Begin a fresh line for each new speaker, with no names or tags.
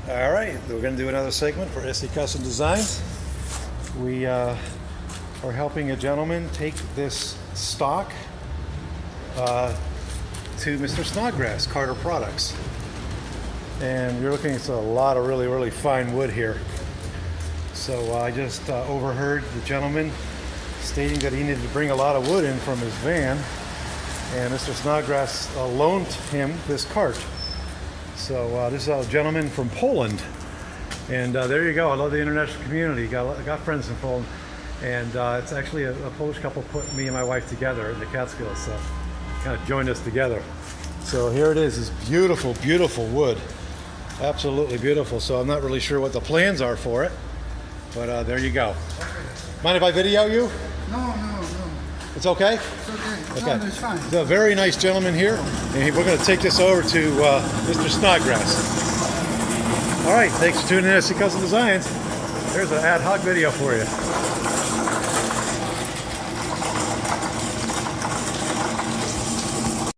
All right, we're going to do another segment for SE Custom Designs. We are helping a gentleman take this stock to Mr. Snodgrass, Carter Products. And you're looking at a lot of really fine wood here. So I just overheard the gentleman stating that he needed to bring a lot of wood in from his van, and Mr. Snodgrass loaned him this cart. So this is a gentleman from Poland, and there you go. I love the international community. Got friends in Poland, and it's actually a Polish couple put me and my wife together in the Catskills, so kind of joined us together. So here it is, this beautiful wood, absolutely beautiful. So I'm not really sure what the plans are for it, but there you go. Mind if I video you?
No.
It's okay?
It's okay.
Okay.
No, it's fine.
He's a very nice gentleman here, and we're going to take this over to Mr. Snodgrass. All right, thanks for tuning in to SE Custom Designs. There's an ad hoc video for you.